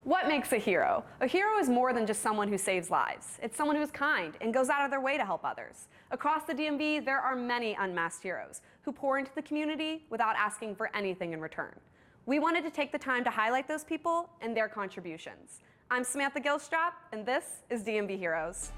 What makes a hero? A hero is more than just someone who saves lives. It's someone who is kind and goes out of their way to help others. Across the DMV, there are many unmasked heroes who pour into the community without asking for anything in return. We wanted to take the time to highlight those people and their contributions. I'm Samantha Gilstrap, and this is DMV Heroes.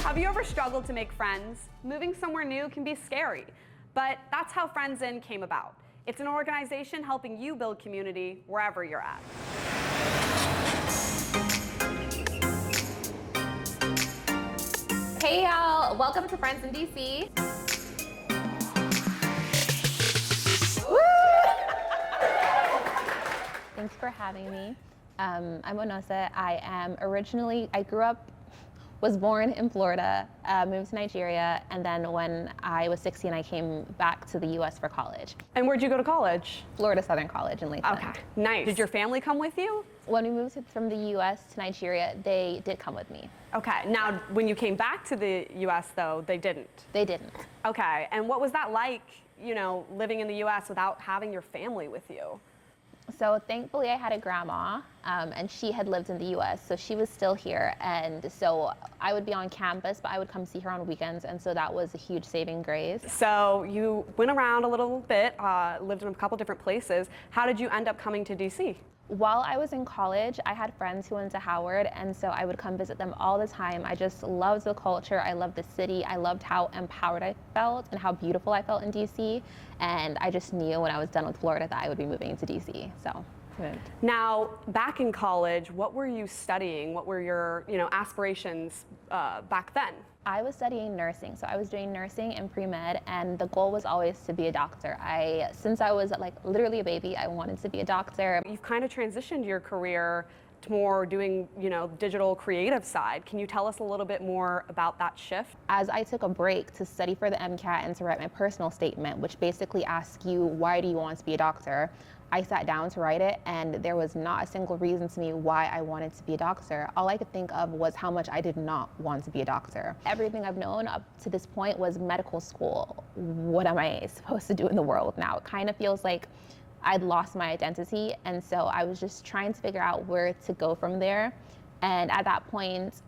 Have you ever struggled to make friends? Moving somewhere new can be scary, but that's how Friends In came about. It's an organization helping you build community wherever you're at. Hey y'all, welcome to Friends in DC. Thanks for having me. I'm Onose. Was born in Florida, moved to Nigeria, and then when I was 16, I came back to the US for college. And where'd you go to college? Florida Southern College in Lakeland. Okay, nice. Did your family come with you? When we moved from the US to Nigeria, they did come with me. Okay, now when you came back to the US though, they didn't? They didn't. Okay, and what was that like, living in the US without having your family with you? So thankfully I had a grandma, and she had lived in the US, so she was still here, and so I would be on campus, but I would come see her on weekends, and so that was a huge saving grace. So you went around a little bit, lived in a couple different places. How did you end up coming to DC? While I was in college, I had friends who went to Howard, and so I would come visit them all the time. I just loved the culture, I loved the city, I loved how empowered I felt and how beautiful I felt in DC, and I just knew when I was done with Florida that I would be moving to DC, so I moved. Now, back in college, what were you studying? What were your aspirations back then? I was studying nursing, so I was doing nursing and pre-med, and the goal was always to be a doctor. Since I was literally a baby, I wanted to be a doctor. You've kind of transitioned your career to more doing, digital creative side. Can you tell us a little bit more about that shift? As I took a break to study for the MCAT and to write my personal statement, which basically asks you, why do you want to be a doctor? I sat down to write it, and there was not a single reason to me why I wanted to be a doctor. All I could think of was how much I did not want to be a doctor. Everything I've known up to this point was medical school. What am I supposed to do in the world now? It kind of feels like I'd lost my identity, and so I was just trying to figure out where to go from there. And at that point,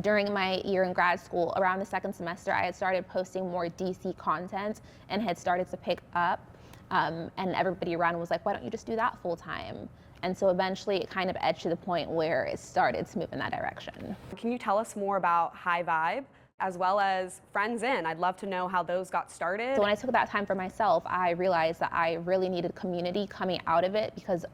during my year in grad school, around the second semester, I had started posting more DC content and had started to pick up. And everybody around was like, why don't you just do that full time? And so eventually it kind of edged to the point where it started to move in that direction. Can you tell us more about High Vibe as well as Friends In? I'd love to know how those got started. So when I took that time for myself, I realized that I really needed community coming out of it, because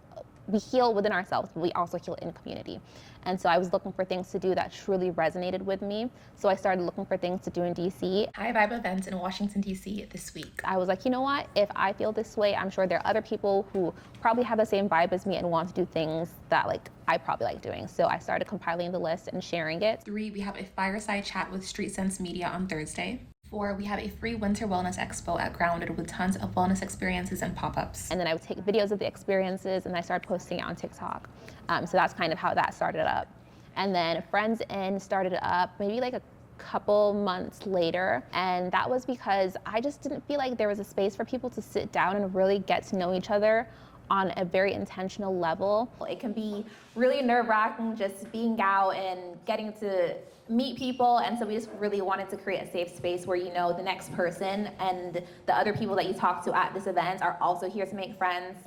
we heal within ourselves, but we also heal in community. And so I was looking for things to do that truly resonated with me. So I started looking for things to do in DC. High Vibe events in Washington, DC this week. I was like, you know what? If I feel this way, I'm sure there are other people who probably have the same vibe as me and want to do things that I probably like doing. So I started compiling the list and sharing it. 3, we have a fireside chat with Street Sense Media on Thursday. 4, we have a free winter wellness expo at Grounded with tons of wellness experiences and pop-ups. And then I would take videos of the experiences and I started posting it on TikTok. So that's kind of how that started up. And then Friends In started up maybe a couple months later. And that was because I just didn't feel like there was a space for people to sit down and really get to know each other on a very intentional level. It can be really nerve-wracking just being out and getting to meet people, and so we just really wanted to create a safe space where the next person and the other people that you talk to at this event are also here to make friends.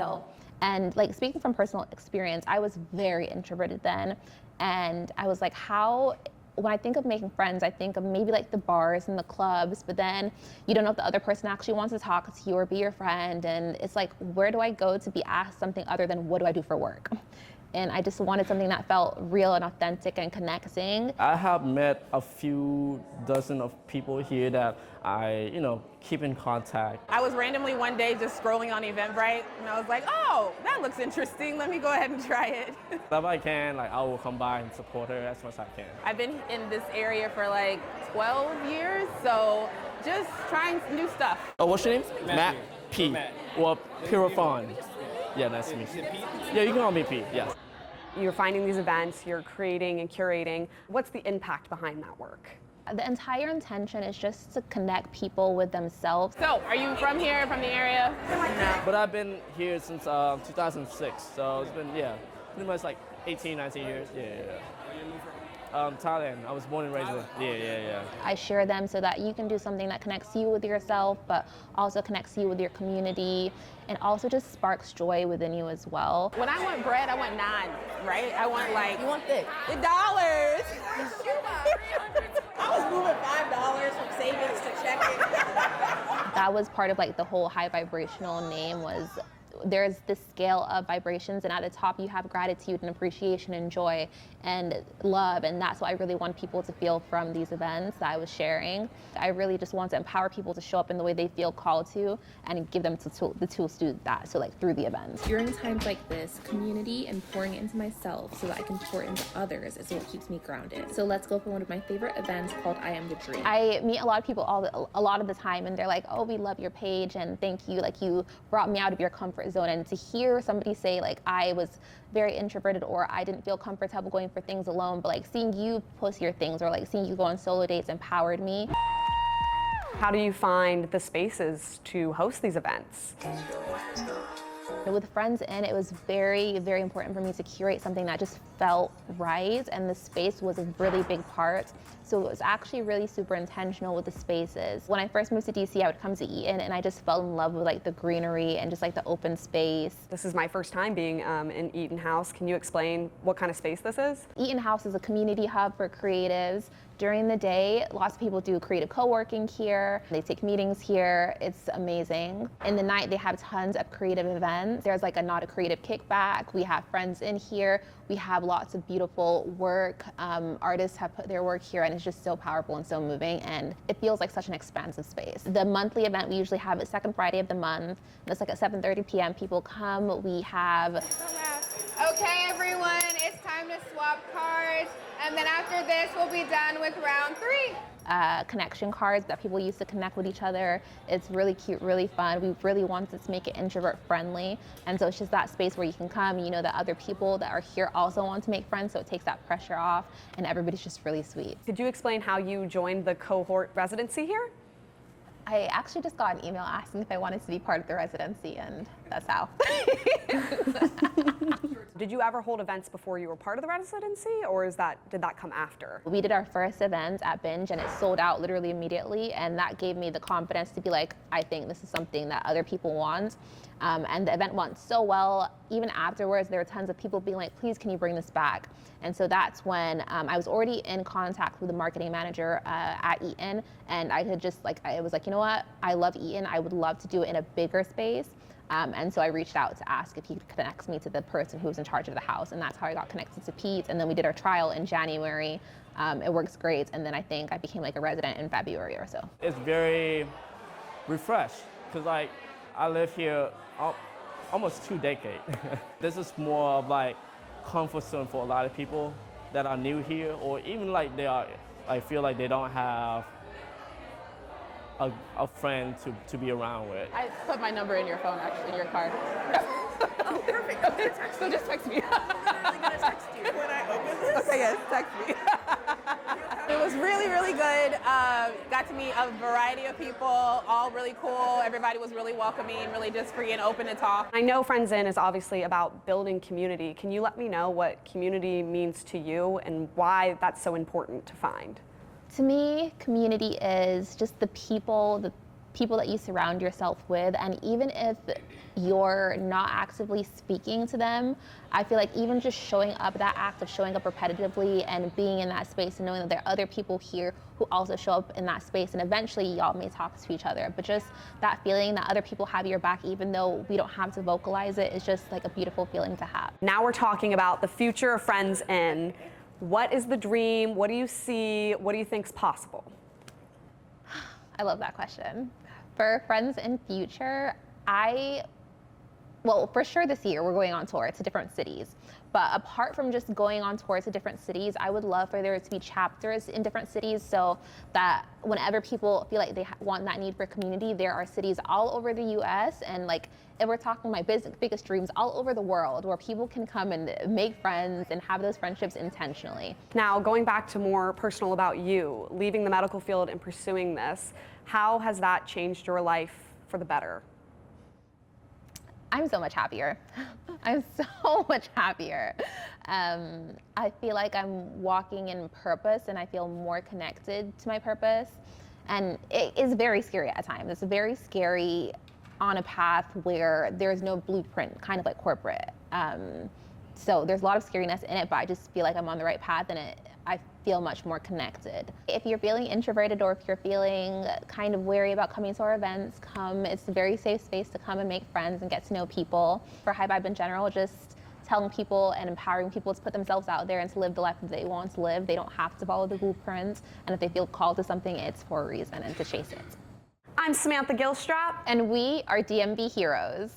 And speaking from personal experience, I was very introverted then, and I was like, when I think of making friends, I think of maybe the bars and the clubs, but then you don't know if the other person actually wants to talk to you or be your friend, and it's like, where do I go to be asked something other than what do I do for work? And I just wanted something that felt real and authentic and connecting. I have met a few dozen of people here that I, keep in contact. I was randomly one day just scrolling on Eventbrite, and I was like, oh, that looks interesting. Let me go ahead and try it. If I can, I will come by and support her as much as I can. I've been in this area for 12 years, so just trying new stuff. Oh, what's your name? Matt P. Or Pirafon. Yeah, nice to meet you. Yeah, you can call me P, yeah. You're finding these events, you're creating and curating. What's the impact behind that work? The entire intention is just to connect people with themselves. So, are you from here, from the area? But I've been here since 2006, so it's been, yeah, pretty much like 18, 19 years. Yeah. Thailand. I was born and raised there. Yeah. I share them so that you can do something that connects you with yourself, but also connects you with your community, and also just sparks joy within you as well. When I want bread, I want naan, right? I want like, You want thick? the dollars. I was moving $5 from savings to checking. That was part of like the whole high vibrational name was there's this scale of vibrations, and at the top you have gratitude and appreciation and joy and love, and that's what I really want people to feel from these events that I was sharing. I really just want to empower people to show up in the way they feel called to and give them the tools to do that, so like through the events. During times like this, community and pouring into myself so that I can pour into others is what keeps me grounded. So let's go for one of my favorite events called I Am the Dream. I meet a lot of people a lot of the time, and they're like, oh, we love your page and thank you, like you brought me out of your comfort zone. And to hear somebody say like I was very introverted or I didn't feel comfortable going for things alone, but like seeing you post your things or like seeing you go on solo dates empowered me. How do you find the spaces to host these events? With Friends In, it was very, very important for me to curate something that just felt right, and the space was a really big part. So it was actually really super intentional with the spaces. When I first moved to DC, I would come to Eaton, and I just fell in love with like the greenery and just like the open space. This is my first time being in Eaton House. Can you explain what kind of space this is? Eaton House is a community hub for creatives. During the day, lots of people do creative co-working here. They take meetings here. It's amazing. In the night, they have tons of creative events. There's like a Not a Creative kickback. We have Friends In here. We have lots of beautiful work. Artists have put their work here, and it's just so powerful and so moving, and it feels like such an expansive space. The monthly event, we usually have it second Friday of the month. It's like at 7:30 p.m. People come. We have... Okay, everyone, it's time to swap cards. And then after this, we'll be done with round 3. Connection cards that people use to connect with each other. It's really cute, really fun. We really wanted to make it introvert friendly. And so it's just that space where you can come, you know that other people that are here also want to make friends, so it takes that pressure off, and everybody's just really sweet. Could you explain how you joined the cohort residency here? I actually just got an email asking if I wanted to be part of the residency, and that's how. Did you ever hold events before you were part of the residency, or did that come after? We did our first event at Binge, and it sold out literally immediately, and that gave me the confidence to be like, I think this is something that other people want. And the event went so well. Even afterwards, there were tons of people being like, please, can you bring this back? And so that's when I was already in contact with the marketing manager at Eaton, and I was like, you know what? I love Eaton. I would love to do it in a bigger space. And so I reached out to ask if he could connect me to the person who was in charge of the house, and that's how I got connected to Pete. And then we did our trial in January. It works great, and then I think I became like a resident in February or so. It's very refreshed, because like I live here almost 2 decades. This is more of like comfort zone for a lot of people that are new here, or even like I feel like they don't have a friend to be around with. I put my number in your phone, actually, in your card. Oh, perfect. I'm gonna text So just text me. I'm really gonna text you when I open this. Okay, yes, text me. It was really, really good. Got to meet a variety of people, all really cool. Everybody was really welcoming, really just free and open to talk. I know Friends In is obviously about building community. Can you let me know what community means to you and why that's so important to find? To me, community is just the people that you surround yourself with, and even if you're not actively speaking to them, I feel like even just showing up, that act of showing up repetitively and being in that space and knowing that there are other people here who also show up in that space, and eventually y'all may talk to each other, but just that feeling that other people have your back even though we don't have to vocalize it is just like a beautiful feeling to have. Now we're talking about the future of Friends In. What is the dream? What do you see? What do you think's possible? I love that question. For Friends in future, I Well, for sure this year we're going on tour to different cities. But apart from just going on tour to different cities, I would love for there to be chapters in different cities so that whenever people feel like they want that need for community, there are cities all over the US and like if we're talking my biggest dreams all over the world where people can come and make friends and have those friendships intentionally. Now, going back to more personal about you, leaving the medical field and pursuing this, how has that changed your life for the better? I'm so much happier. I'm so much happier. I feel like I'm walking in purpose and I feel more connected to my purpose. And it is very scary at times. It's very scary on a path where there's no blueprint, kind of like corporate. So there's a lot of scariness in it, but I just feel like I'm on the right path and I feel much more connected. If you're feeling introverted or if you're feeling kind of wary about coming to our events, come. It's a very safe space to come and make friends and get to know people. For High Vibe in general, just telling people and empowering people to put themselves out there and to live the life that they want to live. They don't have to follow the blueprints. And if they feel called to something, it's for a reason and to chase it. I'm Samantha Gilstrap. And we are DMV Heroes.